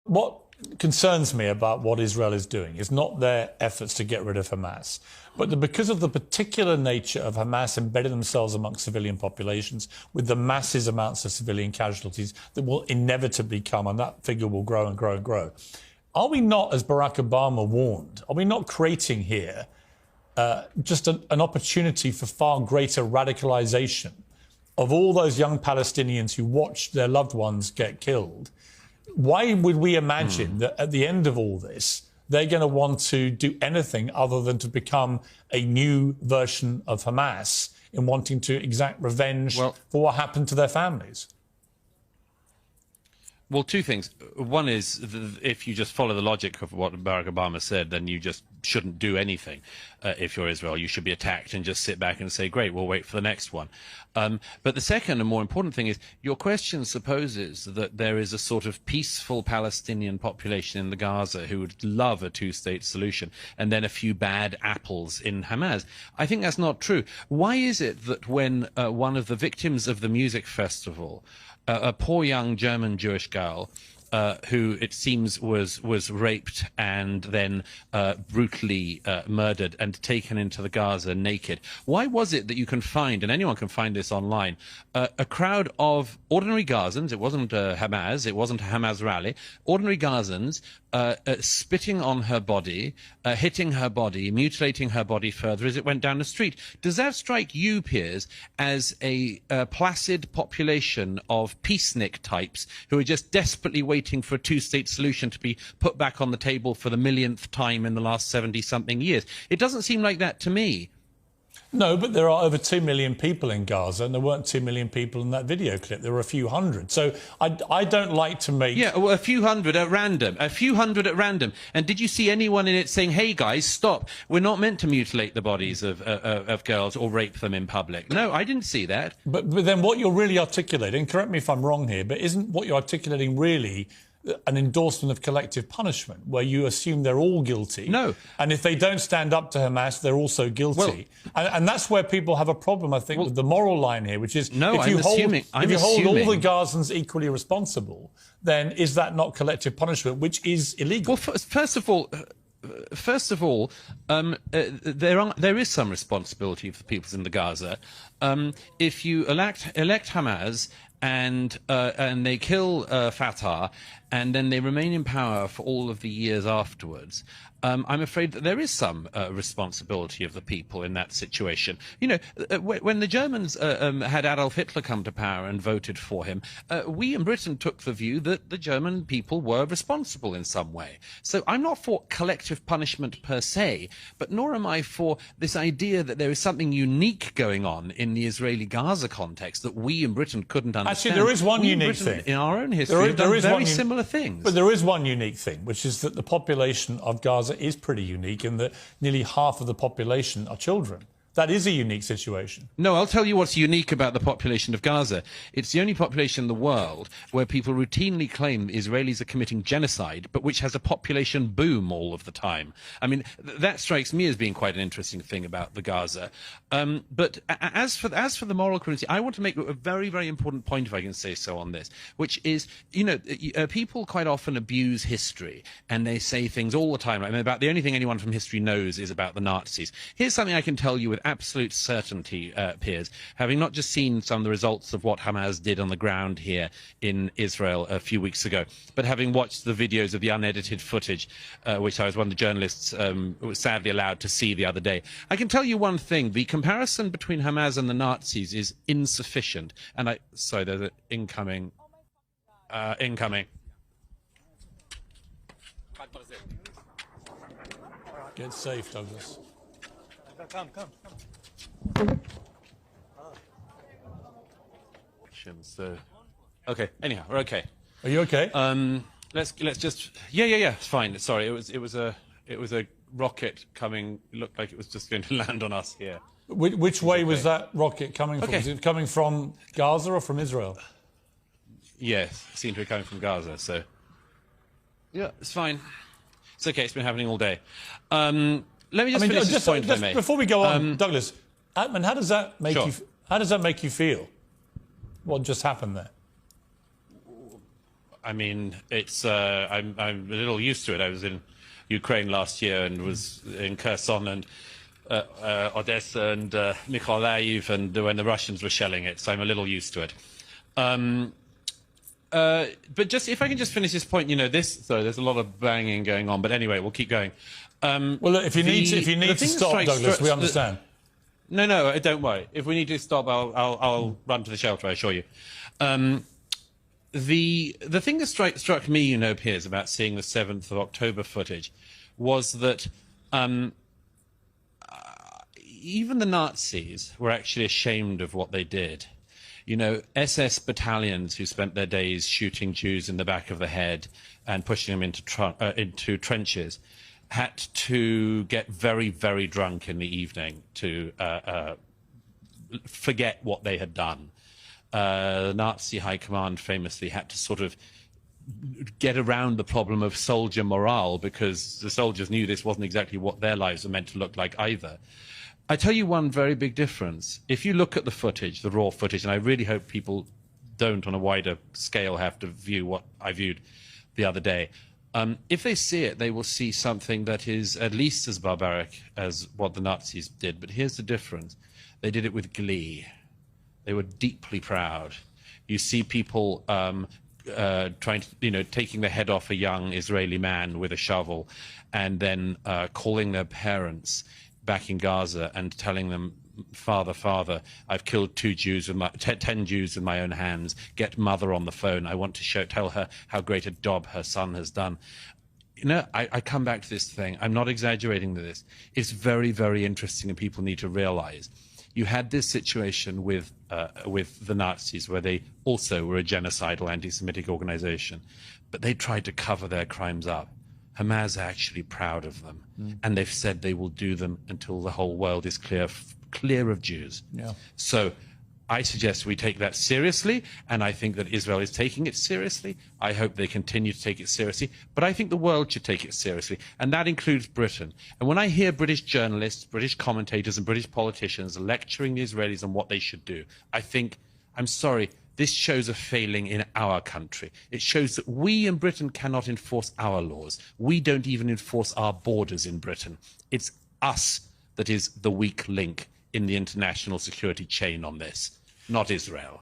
what concerns me about what Israel is doing is not their efforts to get rid of Hamas, but because of the particular nature of Hamas embedding themselves amongst civilian populations with the massive amounts of civilian casualties that will inevitably come, and that figure will grow and grow and grow. Are we not, as Barack Obama warned, are we not creating here just an opportunity for far greater radicalization of all those young Palestinians who watched their loved ones get killed? Why would we imagine that at the end of all this, they're going to want to do anything other than to become a new version of Hamas in wanting to exact revenge for what happened to their families? Well, two things. One is, if you just follow the logic of what Barack Obama said, then you just shouldn't do anything. If you're Israel, you should be attacked and just sit back and say, great, we'll wait for the next one. But the second and more important thing is, your question supposes that there is a sort of peaceful Palestinian population in the Gaza who would love a two-state solution, and then a few bad apples in Hamas. I think that's not true. Why is it that when one of the victims of the music festival, a poor young German Jewish girl, who it seems was raped and then brutally murdered and taken into the Gaza naked. Why was it that you can find, and anyone can find this online, a crowd of ordinary Gazans? It wasn't Hamas, it wasn't a Hamas rally. Ordinary Gazans spitting on her body, hitting her body, mutilating her body further as it went down the street. Does that strike you, Piers, as a placid population of peacenik types who are just desperately waiting for a two-state solution to be put back on the table for the millionth time in the last 70-something years? It doesn't seem like that to me. No, but there are over 2 million people in Gaza, and there weren't 2 million people in that video clip. There were a few hundred. So I don't like to make... Yeah, well, a few hundred at random. A few hundred at random. And did you see anyone in it saying, hey, guys, stop. We're not meant to mutilate the bodies of girls or rape them in public? No, I didn't see that. But then what you're really articulating, correct me if I'm wrong here, but isn't what you're articulating really an endorsement of collective punishment, where you assume they're all guilty? No. And if they don't stand up to Hamas, they're also guilty. And that's where people have a problem, I think, with the moral line here, which is if you hold all the Gazans equally responsible, then is that not collective punishment, which is illegal? Well, first of all, there is some responsibility for the peoples in the Gaza. If you elect Hamas and they kill Fatah, and then they remain in power for all of the years afterwards, I'm afraid that there is some responsibility of the people in that situation. You know, when the Germans had Adolf Hitler come to power and voted for him, we in Britain took the view that the German people were responsible in some way. So I'm not for collective punishment per se, but nor am I for this idea that there is something unique going on in the Israeli-Gaza context that we in Britain couldn't understand. Actually, there is one unique thing. In our own history, we've done very similar things. But there is one unique thing, which is that the population of Gaza is pretty unique in that nearly half of the population are children. That is a unique situation. No, I'll tell you what's unique about the population of Gaza. It's the only population in the world where people routinely claim Israelis are committing genocide, but which has a population boom all of the time. I mean, that strikes me as being quite an interesting thing about the Gaza. But as for the moral cruelty, I want to make a very, very important point, if I can say so, on this, which is, you know, people quite often abuse history, and they say things all the time. I mean, about the only thing anyone from history knows is about the Nazis. Here's something I can tell you with absolute certainty, Piers, having not just seen some of the results of what Hamas did on the ground here in Israel a few weeks ago, but having watched the videos of the unedited footage, which I was one of the journalists was sadly allowed to see the other day. I can tell you one thing: the comparison between Hamas and the Nazis is insufficient. And sorry, there's an incoming. Get safe, Douglas. Come. Okay. Anyhow, we're okay. Are you okay? Let's just. Yeah. It's fine. Sorry, it was a rocket coming. It looked like it was just going to land on us here. Which way was that rocket coming from? Was it coming from Gaza or from Israel? Yes, it seemed to be coming from Gaza. So yeah, it's fine. It's okay. It's been happening all day. Let me just finish this point, if I may. Before we go on, Douglas, Atman, how does that make you? How does that make you feel? What just happened there? I mean, it's I'm a little used to it. I was in Ukraine last year and was in Kherson and Odessa and Mykolaiv, and when the Russians were shelling it, so I'm a little used to it. But just if I can just finish this point, sorry, there's a lot of banging going on, but anyway, we'll keep going. Well, look, if you need to stop, Douglas, we understand. No, don't worry. If we need to stop, I'll run to the shelter, I assure you. The thing that struck me, Piers, about seeing the 7th of October footage was that even the Nazis were actually ashamed of what they did. SS battalions who spent their days shooting Jews in the back of the head and pushing them into trenches had to get very, very drunk in the evening to forget what they had done. The Nazi high command famously had to sort of get around the problem of soldier morale because the soldiers knew this wasn't exactly what their lives were meant to look like either. I tell you one very big difference. If you look at the footage, the raw footage, and I really hope people don't on a wider scale have to view what I viewed the other day, if they see it, they will see something that is at least as barbaric as what the Nazis did. But here's the difference. They did it with glee. They were deeply proud. You see people trying to, taking the head off a young Israeli man with a shovel and then calling their parents back in Gaza and telling them, Father, I've killed 10 Jews with my own hands. Get mother on the phone. I want to tell her how great a job her son has done. I come back to this thing. I'm not exaggerating this. It's very, very interesting, and people need to realize. You had this situation with the Nazis, where they also were a genocidal anti-Semitic organization, but they tried to cover their crimes up. Hamas are actually proud of them, and they've said they will do them until the whole world is clear of Jews. Yeah. So I suggest we take that seriously, and I think that Israel is taking it seriously. I hope they continue to take it seriously, but I think the world should take it seriously, and that includes Britain. And when I hear British journalists, British commentators, and British politicians lecturing the Israelis on what they should do, I think, I'm sorry, this shows a failing in our country. It shows that we in Britain cannot enforce our laws. We don't even enforce our borders in Britain. It's us that is the weak link in the international security chain on this, not Israel.